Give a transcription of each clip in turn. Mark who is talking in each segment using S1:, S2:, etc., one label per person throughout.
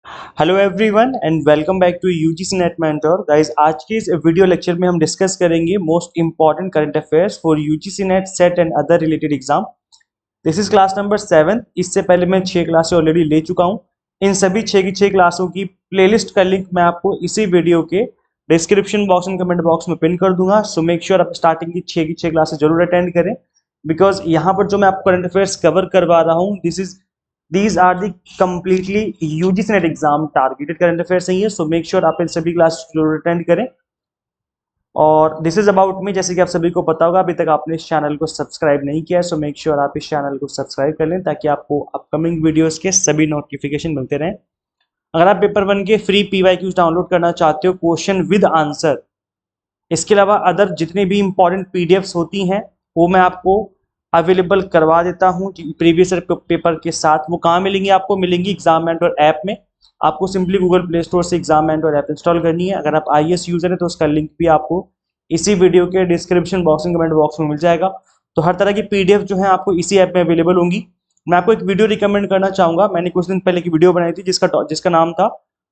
S1: Hello everyone and welcome back to UGC NET mentor guys. आज के इस video lecture में हम डिस्कस करेंगे most important current affairs for UGC NET SET and other related exam. This is class number 7। इससे पहले मैं 6 क्लासें ऑलरेडी ले चुका हूं। इन सभी 6 की 6 क्लासों की प्लेलिस्ट का लिंक मैं आपको इसी वीडियो के description box and comment box में पिन कर दूंगा। सो मेक श्योर आप स्टार्टिंग की 6 क्लासें जरूर अटेंड करें, बिकॉज यहाँ पर जो मैं आपको करंट अफेयर्स कवर करवा रहा हूँ these are the completely UGC net exam targeted current affairs नहीं है। सो मेक श्योर आप इन सभी क्लास जरूर अटेंड करें। और दिस इज अबाउट मी, जैसे कि आप सभी को पता होगा अभी तक आपने इस चैनल को सब्सक्राइब नहीं किया है, सो मेक श्योर आप इस चैनल को सब्सक्राइब कर लें ताकि आपको अपकमिंग वीडियोस के सभी नोटिफिकेशन मिलते रहें। अगर आप पेपर 1 के फ्री PYQs डाउनलोड करना चाहते हो, क्वेश्चन विद आंसर, इसके अलावा अदर जितने भी इंपॉर्टेंट PDFs होती हैं वो मैं आपको अवेलेबल करवा देता हूँ प्रीवियस पेपर के साथ। वो कहाँ मिलेंगी? आपको मिलेंगी एग्जाम मेंटर ऐप में। आपको सिंपली गूगल प्ले स्टोर से एग्जाम मेंटर ऐप इंस्टॉल करनी है। अगर आप IAS यूजर है तो उसका लिंक भी आपको इसी वीडियो के description box and comment box में मिल जाएगा। तो हर तरह की PDF जो है आपको इसी ऐप में अवेलेबल होंगी। मैं आपको एक वीडियो रिकमेंड करना चाहूंगा। मैंने कुछ दिन पहले की वीडियो बनाई थी जिसका नाम था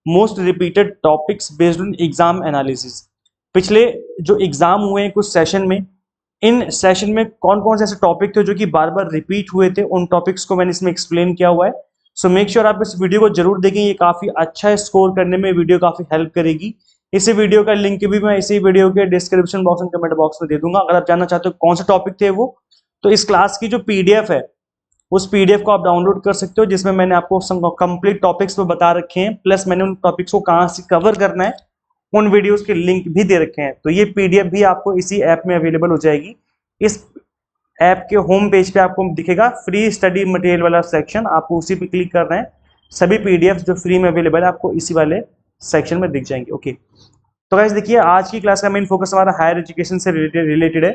S1: most repeated topics based on exam analysis. पिछले जो एग्जाम हुए हैं कुछ सेशन में, इन सेशन में कौन कौन से ऐसे टॉपिक थे जो कि बार बार रिपीट हुए थे, उन टॉपिक्स को मैंने इसमें एक्सप्लेन किया हुआ है। सो मेक श्योर आप इस वीडियो को जरूर देखें। ये काफी अच्छा है, स्कोर करने में वीडियो काफी हेल्प करेगी। इसी वीडियो का लिंक भी मैं इसी वीडियो के description box and comment box में दे दूंगा। अगर आप जानना चाहते हो कौन से टॉपिक थे वो, तो इस क्लास की जो PDF है उस PDF को आप डाउनलोड कर सकते हो, जिसमें मैंने आपको कंप्लीट टॉपिक्स में बता रखे हैं, प्लस मैंने उन टॉपिक्स को कहाँ से कवर करना है उन वीडियोस के लिंक भी दे रखे हैं। तो ये PDF भी आपको इसी ऐप में अवेलेबल हो जाएगी। इस ऐप के होम पेज पे आपको दिखेगा फ्री स्टडी मटेरियल वाला सेक्शन, आपको उसी पे क्लिक करना है। सभी PDFs जो फ्री में अवेलेबल है आपको इसी वाले सेक्शन में दिख जाएंगे। ओके, तो गाइस देखिए, आज की क्लास का मेन फोकस हमारा हायर एजुकेशन से रिलेटेड है।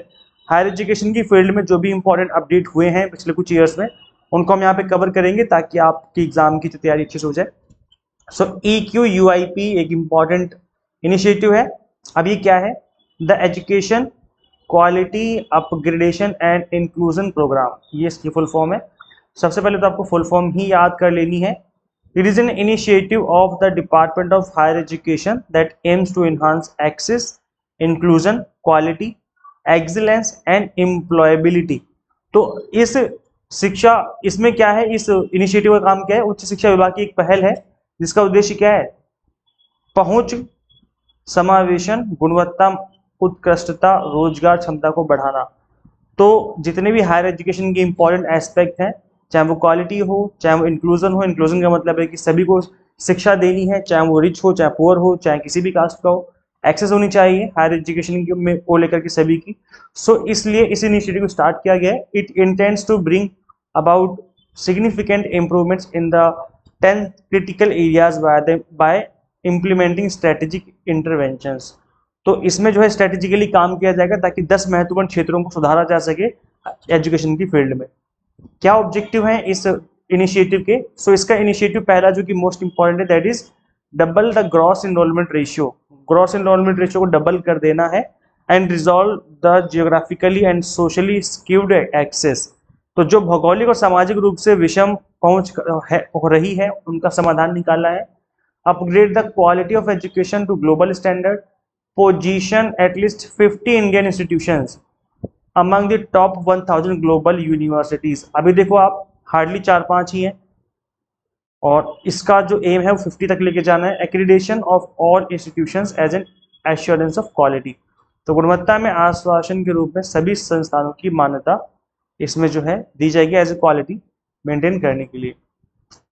S1: हायर एजुकेशन की फील्ड में जो भी इंपॉर्टेंट अपडेट हुए हैं पिछले कुछ ईयर्स में, उनको हम यहाँ पे कवर करेंगे ताकि आपकी एग्जाम की तैयारी अच्छे से हो जाए। सो EQUIP एक इंपॉर्टेंट इनिशिएटिव है। अब ये क्या है? The education quality upgradation and inclusion programme, ये इसकी फुल फॉर्म है। सबसे पहले तो आपको फुल फॉर्म ही याद कर लेनी है। It is an initiative of the department of higher education that aims to enhance access, inclusion, quality, excellence and employability. तो इस शिक्षा, इसमें क्या है, इस इनिशिएटिव का काम क्या है? उच्च शिक्षा विभाग की एक पहल है जिसका उद्देश्य क्या है? पहुंच, समावेशन, गुणवत्ता, उत्कृष्टता, रोजगार क्षमता को बढ़ाना। तो जितने भी हायर एजुकेशन के इंपॉर्टेंट एस्पेक्ट हैं, चाहे वो क्वालिटी हो, चाहे वो इंक्लूजन हो। इंक्लूजन का मतलब है कि सभी को शिक्षा देनी है, चाहे वो रिच हो, चाहे पुअर हो, चाहे किसी भी कास्ट का हो, एक्सेस होनी चाहिए हायर एजुकेशन में को लेकर के सभी की। सो इसलिए इस इनिशिएटिव को स्टार्ट किया गया है। It intends to bring about significant improvements in the 10 critical areas by implementing strategic interventions. तो इसमें जो है स्ट्रेटेजिकली काम किया जाएगा ताकि 10 महत्वपूर्ण क्षेत्रों को सुधारा जा सके एजुकेशन की फील्ड में। क्या ऑब्जेक्टिव है इस इनिशिएटिव के? सो इसका इनिशिएटिव पहला जो कि मोस्ट इंपॉर्टेंट है, that is double the gross enrolment ratio. Gross enrolment ratio को डबल कर देना है and resolve the geographically and socially skewed access. तो जो भौगोलिक और सामाजिक रूप से विषम पहुंच हो रही है उनका समाधान निकालना है। Upgrade the quality of education to global standard, position at least 50 Indian institutions among the top 1000 global universities। अभी देखो आप, हार्डली 4-5 ही हैं और इसका जो एम है वो 50 तक लेके जाना है। Accreditation of all institutions as an assurance of quality. तो गुणवत्ता में आश्वासन के रूप में सभी संस्थानों की मान्यता इसमें जो है दी जाएगी एज ए क्वालिटी मेंटेन करने के लिए।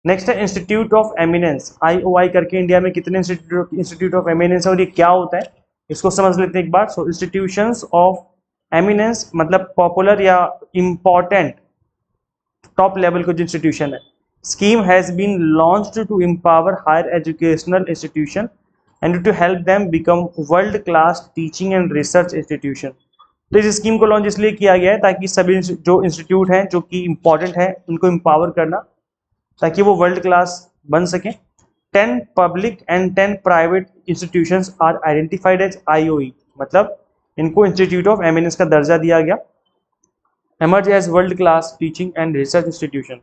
S1: नेक्स्ट है इंस्टीट्यूट ऑफ एमिनेंस, IOI करके। इंडिया में कितने इंस्टीट्यूट ऑफ एमिनेंस है और ये क्या होता है, इसको समझ लेते हैं एक बार। सो इंस्टीट्यूशंस ऑफ एमिनेंस मतलब पॉपुलर या इंपॉर्टेंट टॉप लेवल का जो इंस्टीट्यूशन है। Scheme has been launched to empower higher educational institution and to help them become world class teaching and research institution. तो इस स्कीम को लॉन्च इसलिए किया गया है ताकि सभी जो इंस्टीट्यूट हैं जो कि इंपॉर्टेंट है उनको एम्पावर करना ताकि वो वर्ल्ड क्लास बन सकें। 10 public and 10 private institutions are identified as IOE, मतलब इनको इंस्टीट्यूट ऑफ एमिनेंस का दर्जा दिया गया। Emerge as world class teaching and research institution.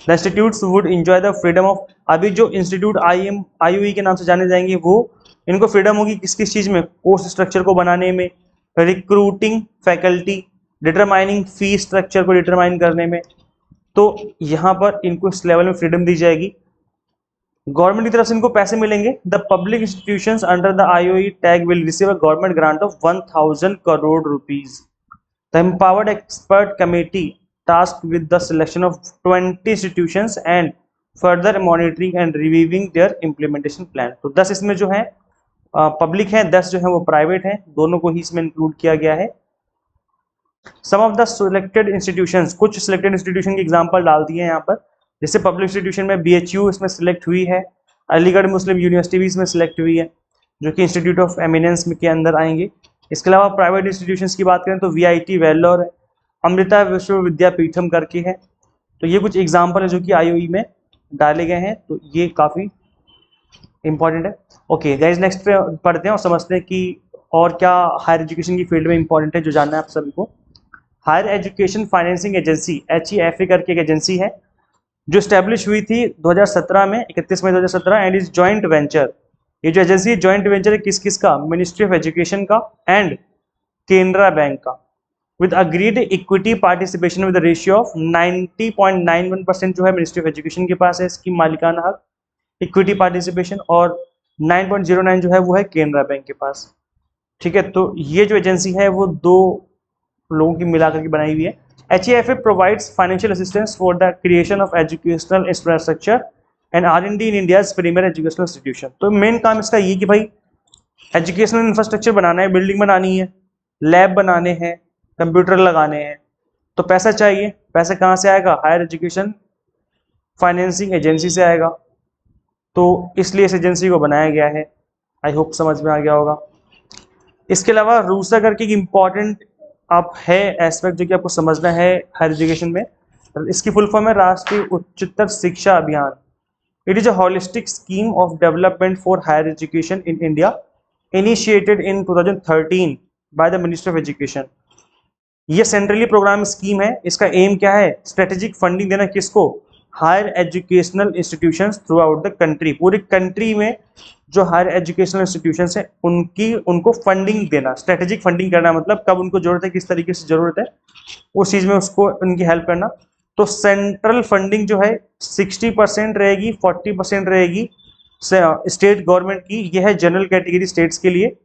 S1: The institutes would enjoy the freedom of, अभी जो इंस्टीट्यूट IUE के नाम से जाने जाएंगे वो इनको फ्रीडम होगी किस किस चीज में, कोर्स स्ट्रक्चर को बनाने में, recruiting faculty, determining fee structure को डिटरमाइन करने में। तो यहाँ पर इनको इस लेवल में फ्रीडम दी जाएगी। गवर्नमेंट की तरफ से इनको पैसे मिलेंगे। The public institutions under the IOE tag will receive a government grant of 1000 crore rupees. The empowered expert committee tasked with the selection of 20 institutions and further monitoring and reviewing their implementation plan। तो 10 इसमें जो है public है, 10 जो है वो private है, दोनों को ही इसमें इंक्लूड किया गया है। सम ऑफ द सिलेक्टेड इंस्टीट्यूशंस, कुछ सिलेक्टेड इंस्टीट्यूशन की एग्जांपल डाल दिए हैं यहाँ पर, जैसे पब्लिक इंस्टीट्यूशन में BHU इसमें सिलेक्ट हुई है, अलीगढ़ मुस्लिम यूनिवर्सिटी भी इसमें सिलेक्ट हुई है जो कि इंस्टीट्यूट ऑफ एमिनेंस के अंदर आएंगे। इसके अलावा प्राइवेट इंस्टीट्यूशंस की बात करें तो VIT वेल्लोर है, अमृता विश्व विद्यापीठम करके है। तो ये कुछ एग्जाम्पल है जो कि IOE में डाले गए हैं, तो ये काफ़ी इंपॉर्टेंट है। ओके गाइज, नेक्स्ट पे पढ़ते हैं और समझते हैं कि और क्या हायर एजुकेशन की फील्ड में इंपॉर्टेंट है जो जानना है आप सभी को। Higher education financing agency HEFA करके एक एजेंसी है जो स्टैब्लिश हुई थी 2017 में, 31 मई 2017, एंड इज जॉइंट वेंचर। ये जो एजेंसी जॉइंट वेंचर है किस किस का, मिनिस्ट्री ऑफ एजुकेशन का एंड केनरा बैंक का, with agreed equity participation with a ratio of 90.91% जो है मिनिस्ट्री ऑफ एजुकेशन के पास है इसकी मालिकाना हक इक्विटी पार्टिसिपेशन, और 9.09 जो है वो है केनरा बैंक के पास। ठीक है, तो ये जो एजेंसी है वो दो लोगों की मिलाकर के बनाई हुई है। HEFA provides financial assistance for the creation of educational infrastructure and R&D in India's premier educational institution। तो मेन काम इसका ये कि भाई एजुकेशनल इंफ्रास्ट्रक्चर बनाना है, बिल्डिंग बनानी है, लैब बनाने हैं, कंप्यूटर लगाने हैं, तो पैसा चाहिए। पैसा कहाँ से आएगा, हायर एजुकेशन फाइनेंसिंग एजेंसी से आएगा, तो इसलिए इस एजेंसी को बनाया गया है। आई होप समझ में आ गया होगा। इसके अलावा रूसा करके एक इम्पॉर्टेंट आप है एस्पेक्ट जो कि आपको समझना है हायर एजुकेशन में, इसकी फुल फॉर्म है राष्ट्रीय Uchchatar Shiksha Abhiyan. It is a holistic scheme of development for higher education in India initiated in 2013 by the ministry of education. ये सेंट्रली प्रोग्राम स्कीम है। इसका एम क्या है, स्ट्रेटेजिक फंडिंग देना किसको, higher educational institutions throughout the country, पूरी country में जो हायर एजुकेशनल इंस्टीट्यूशंस है उनको फंडिंग देना। स्ट्रेटेजिक फंडिंग करना मतलब कब उनको जरूरत है, किस तरीके से जरूरत है, उस चीज में उसको उनकी हेल्प करना। तो सेंट्रल फंडिंग जो है 60% रहेगी, 40% रहेगी स्टेट गवर्नमेंट की, यह है जनरल कैटेगरी स्टेट्स के लिए।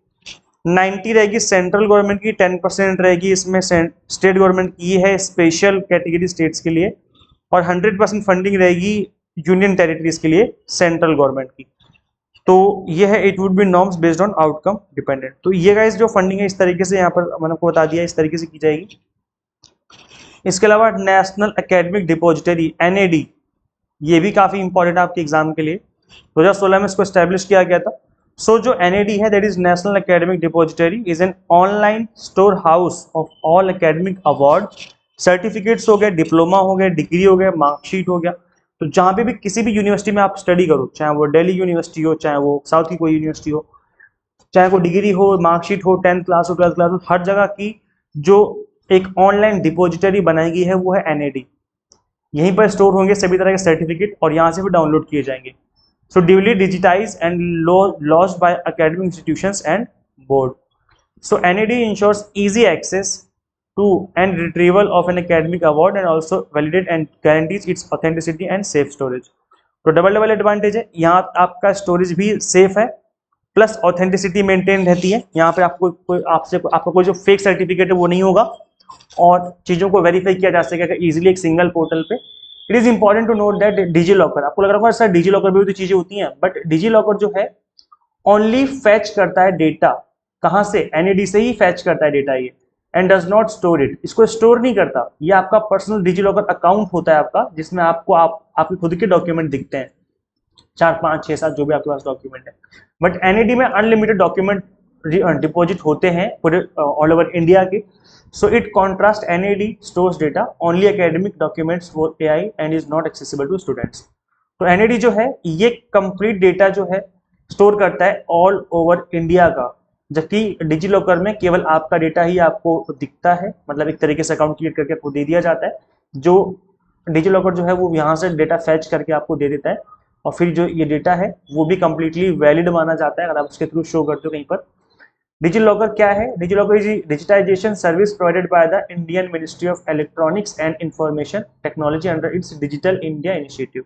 S1: 90 रहेगी सेंट्रल गवर्नमेंट की, 10% रहेगी इसमें स्टेट गवर्नमेंट की, ये है स्पेशल कैटेगरी स्टेट्स के लिए, और 100% फंडिंग रहेगी यूनियन टेरिटरीज के लिए सेंट्रल गवर्नमेंट की। तो ये है it would be norms based on outcome dependent. तो ये गाइस जो फंडिंग है इस तरीके से यहाँ पर मैंने आपको बता दिया, इस तरीके से की जाएगी। इसके अलावा नेशनल एकेडमिक डिपॉजिटरी NAD, ये भी काफी इंपॉर्टेंट है आपके एग्जाम के लिए। 2016 में इसको स्टैब्लिश किया गया था। सो जो NAD है that is national academic depository is an online store house of all academic award, certificates हो गए, डिप्लोमा हो गए, डिग्री हो गया, मार्कशीट हो गया। तो जहाँ पे भी किसी भी यूनिवर्सिटी में आप स्टडी करो, चाहे वो दिल्ली यूनिवर्सिटी हो, चाहे वो साउथ की कोई यूनिवर्सिटी हो, चाहे वो डिग्री हो, मार्कशीट हो, 10th क्लास हो, 12th क्लास हो, हर जगह की जो एक ऑनलाइन डिपॉजिटरी बनाई गई है वो है NAD। यहीं पर स्टोर होंगे सभी तरह के सर्टिफिकेट और यहाँ से भी डाउनलोड किए जाएंगे। So duly digitise and launched by academic institutions and board. So NAD ensures easy access to and retrieval of an academic award and also validate and guarantees its authenticity and safe storage। तो double advantage है, यहाँ आपका storage भी safe है plus authenticity maintain रहती है। यहाँ पे आपको कोई आपका कोई जो फेक सर्टिफिकेट है वो नहीं होगा और चीज़ों को वेरीफाई किया जा सकेगा इजीली एक सिंगल पोर्टल पे। It is important to note that DigiLocker, आपको लग रहा होगा सर डिजी लॉकर में भी तो चीजें होती हैं, बट डिजी लॉकर जो है ओनली फैच करता है डेटा, कहाँ से, NAD से ही फैच करता है डेटा ये, and does not store it, इसको स्टोर नहीं करता। ये आपका पर्सनल डिजी लॉकर अकाउंट होता है आपका, जिसमें आपको आपके खुद के डॉक्यूमेंट दिखते हैं, 4, 5, 6, 7 जो भी आपके पास डॉक्यूमेंट है। बट NAD में अनलिमिटेड डॉक्यूमेंट डिपॉजिट होते हैं पूरे ऑल ओवर इंडिया के। So it contrast NAD stores data only academic documents for AI and is not accessible to students। तो NAD जो है ये कंप्लीट डेटा जो है स्टोर करता है ऑल ओवर इंडिया का, जबकि डिजी लॉकर में केवल आपका डेटा ही आपको दिखता है, मतलब एक तरीके से अकाउंट क्रिएट करके आपको दे दिया जाता है। जो डिजी लॉकर जो है वो यहाँ से डेटा फैच करके आपको दे देता है, और फिर जो ये डेटा है वो भी कंप्लीटली वैलिड माना जाता है अगर आप उसके थ्रू शो करते हो कहीं पर। डिजी लॉकर क्या है? DigiLocker is digitisation service provided by the Indian ministry of electronics and information technology under its Digital India initiative.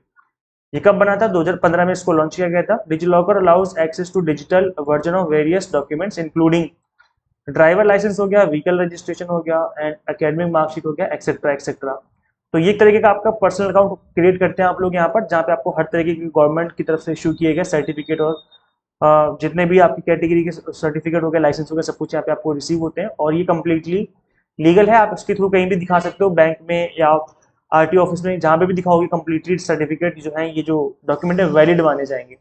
S1: ये कब बना था? 2015 में इसको लॉन्च किया गया था। DigiLocker allows access to digital version of various documents including driver licence हो गया, व्हीकल रजिस्ट्रेशन हो गया, एंड एकेडमिक मार्कशीट हो गया, एक्सेट्रा एक्सेट्रा। तो ये एक तरीके का आपका पर्सनल अकाउंट क्रिएट करते हैं आप लोग यहाँ पर, जहाँ पे आपको हर तरीके की गवर्नमेंट की तरफ से इशू किए गए सर्टिफिकेट और जितने भी आपकी कैटेगरी के सर्टिफिकेट हो गए, लाइसेंस हो गए, सब कुछ यहाँ पे आपको रिसीव होते हैं, और ये कम्प्लीटली लीगल है। आप इसके थ्रू कहीं भी दिखा सकते हो, बैंक में या आरटीओ ऑफिस में, जहाँ पे भी दिखाओगे कम्प्लीटली सर्टिफिकेट जो है, ये जो डॉक्यूमेंट है वैलिड माने जाएंगे।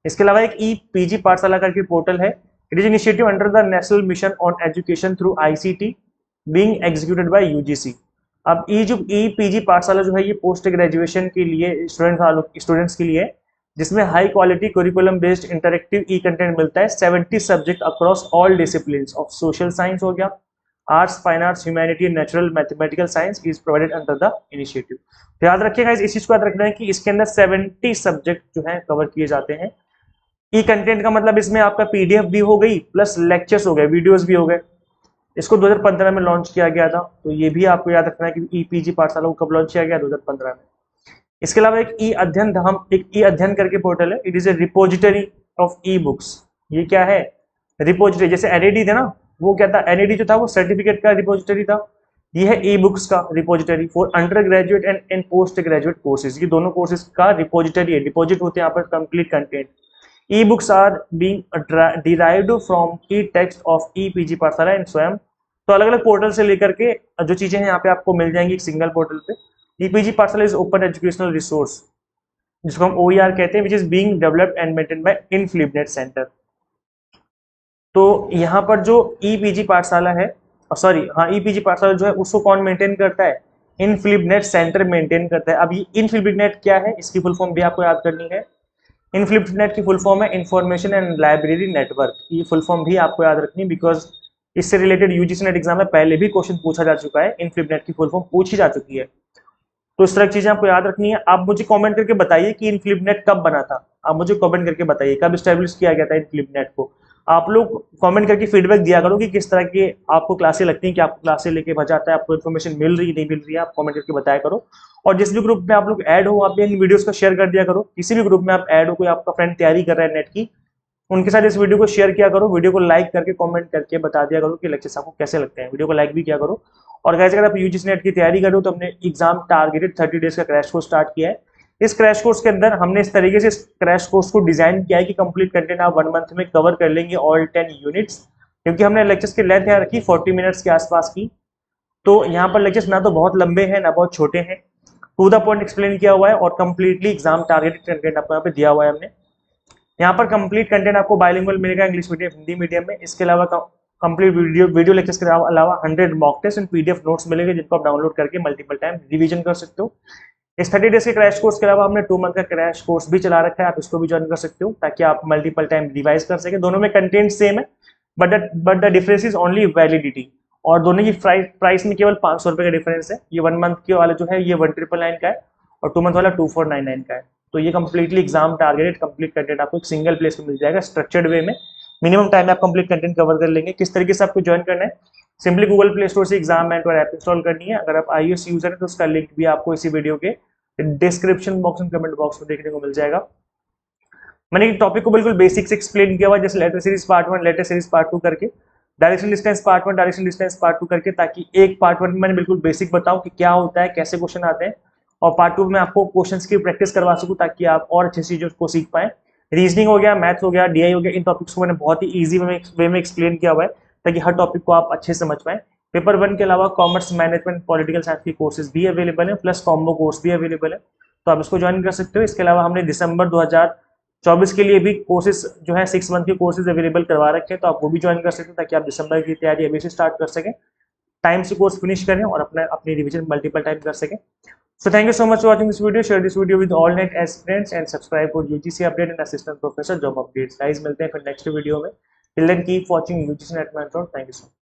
S1: इसके अलावा एक ई पीजी पाठशाला करके पोर्टल है। It is initiative under the national mission on education through ICT being executed by UGC. अब जो ई पीजी पाठशाला जो है ये पोस्ट ग्रेजुएशन के लिए स्टूडेंट्स के लिए, जिसमें high quality curriculum based interactive e content मिलता है। 70 subject across all discipline of social science हो गया, arts, fine arts, humanity, natural, mathematical science is provided under the initiative. तो याद रखिएगा, इस चीज को याद रखना है कि इसके अंदर 70 सब्जेक्ट जो है कवर किए जाते हैं। ई कंटेंट का मतलब इसमें आपका पीडीएफ भी हो गई, प्लस लेक्चर्स हो गए, वीडियोस भी हो गए। इसको 2015 में लॉन्च किया गया था, तो ये भी आपको याद रखना है कि ई पीजी पाठशाला को कब लॉन्च किया गया? 2015 में। इसके अलावा एक ई अध्ययन धाम, एक ई अध्ययन करके पोर्टल है। It is a repository of e books. ये क्या है? रिपोजिटरी। जैसे एनईडी था ना, वो क्या था? एनईडी जो था वो सर्टिफिकेट का रिपोजिटरी था। ये है ई बुक्स का repository for under graduate and post graduate courses. ये दोनों कोर्सेज का रिपोजिटरी है, डिपॉजिट होते हैं यहाँ पर complete content. E books are being derived from e text of e PG Pathshala and Swayam. तो अलग अलग पोर्टल से लेकर के जो चीजें हैं यहाँ पे आपको मिल जाएंगी एक सिंगल पोर्टल पे। EPG Pathshala is open educational resource, जिसको हम ओईआर कहते हैं, which is being developed and maintained by INFLIBNET centre. तो यहाँ पर जो ईपीजी पाठशाला है, ईपीजी पाठशाला जो है उसको कौन मेंटेन करता है? इनफ्लिबनेट सेंटर मेंटेन करता है। अब ये इनफ्लिबनेट क्या है, इसकी फुल फॉर्म भी आपको याद करनी है। इनफ्लिबनेट की फुल फॉर्म है इंफॉर्मेशन एंड लाइब्रेरी नेटवर्क। ये फुल फॉर्म भी आपको याद रखनी है, बिकॉज इससे रिलेटेड यूजीसी नेट एग्जाम में पहले भी क्वेश्चन पूछा जा चुका है। इनफ्लिबनेट की फुल फॉर्म पूछी जा चुकी है, तो इस तरह की चीजें आपको याद रखनी है। आप मुझे कमेंट करके बताइए कि इनफ्लिबनेट कब बना था। आप मुझे कमेंट करके बताइए कब स्टैब्लिश किया गया था इनफ्लिबनेट को। आप लोग कमेंट करके फीडबैक दिया करो कि किस तरह के आपको क्लासें लगती हैं, कि आपको क्लासें लेके मजा आता है, आपको इन्फॉर्मेशन मिल रही है नहीं मिल रही है, आप कमेंट करके बताया करो। और जिस भी ग्रुप में आप लोग ऐड हो, आप भी इन वीडियोस को शेयर कर दिया करो। किसी भी ग्रुप में आप ऐड हो, कोई आपका फ्रेंड तैयारी कर रहा है नेट की, उनके साथ इस वीडियो को शेयर किया करो। वीडियो को लाइक करके कमेंट करके बता दिया करो कि लेक्चर्स आपको कैसे लगते हैं। वीडियो को लाइक भी किया करो। और गाइस, अगर आप यूजीसी नेट की तैयारी कर रहे हो तो हमने एग्जाम टारगेटेड 30 डेज का क्रैश कोर्स स्टार्ट किया है। इस क्रैश कोर्स के अंदर हमने इस तरीके से इस क्रैश कोर्स को डिजाइन किया है कि कंप्लीट कंटेंट आप 1 मंथ में कवर कर लेंगे, ऑल 10 यूनिट्स। क्योंकि हमने लेक्चर्स की लेंथ यहाँ रखी 40 मिनट्स के आसपास की, तो यहाँ पर लेक्चर्स ना तो बहुत लंबे हैं ना बहुत छोटे हैं, टू द पॉइंट एक्सप्लेन किया हुआ है और कंप्लीटली एग्जाम टारगेटेड कंटेंट आपको यहाँ पे दिया हुआ है हमने। यहाँ पर कंप्लीट कंटेंट आपको बाइलिंगुअल मिलेगा, इंग्लिश मीडियम, हिंदी मीडियम में। इसके अलावा कंप्लीट वीडियो लेक्चर्स के अलावा 100 mock test and PDF notes मिलेंगे, जिनको आप डाउनलोड करके मल्टीपल टाइम रिवीजन कर सकते हो। इस 30 डेज के क्रैश कोर्स के अलावा हमने 2 मंथ का क्रैश कोर्स भी चला रखा है, आप इसको भी ज्वाइन कर सकते हो ताकि आप मल्टीपल टाइम रिवाइज कर सके। दोनों में कंटेंट सेम है, but the difference is only validity. और दोनों की प्राइस में केवल 500 रुपये का डिफरेंस है। ये 1 मंथ के वाला जो है ये 1999 का है और 2 मंथ वाला 2499 का है। तो ये completely exam targeted complete content आपको एक सिंगल प्लेस पे मिल जाएगा, स्ट्रक्चर्ड वे में। मिनिमम टाइम में आप कंप्लीट कंटेंट कवर कर लेंगे। किस तरीके से आपको ज्वाइन करना है? सिंपली गूगल प्ले स्टोर से एग्जाम मेंटर ऐप इंस्टॉल करनी है। अगर आप iOS यूजर है तो उसका लिंक भी आपको इसी वीडियो के description box and comment box में देखने को मिल जाएगा। मैंने टॉपिक को बिल्कुल बेसिक से एक्सप्लेन किया हुआ, जैसे letter series part 1, letter series part 2 करके, direction distance part 1, direction distance part 2 करके, ताकि एक पार्ट 1 में मैंने बिल्कुल बेसिक बताऊं कि क्या होता है, कैसे क्वेश्चन आते हैं, और पार्ट 2 में आपको क्वेश्चंस की प्रैक्टिस करवा सकूं ताकि आप और अच्छी चीजों को सीख पाएं। रीजनिंग हो गया, मैथ हो गया, डीआई हो गया, इन टॉपिक्स को मैंने बहुत ही ईजी वे में एक्सप्लेन किया हुआ है ताकि हर टॉपिक को आप अच्छे से समझ पाएं। पेपर 1 के अलावा कॉमर्स, मैनेजमेंट, पॉलिटिकल साइंस की कोर्सेज भी अवेलेबल है, प्लस कॉम्बो कोर्स भी अवेलेबल है, तो आप इसको ज्वाइन कर सकते हो। इसके अलावा हमने दिसंबर 2024 के लिए भी कोर्सेज जो है 6 मंथ के कोर्सेज अवेलेबल करवा रखे हैं, तो आप वो भी ज्वाइन कर सकते हो ताकि आप दिसंबर की तैयारी अभी से स्टार्ट कर सकें, टाइम से कोर्स फिनिश करें और अपनी रिवीजन मल्टीपल टाइम कर सकें। So thank you so much for watching this video. Share this video with all net aspirants and subscribe for UGC update and assistant professor job updates. Guys, मिलते हैं फिर next video में। Till then keep watching UGC Net Mentor. Thank you so much.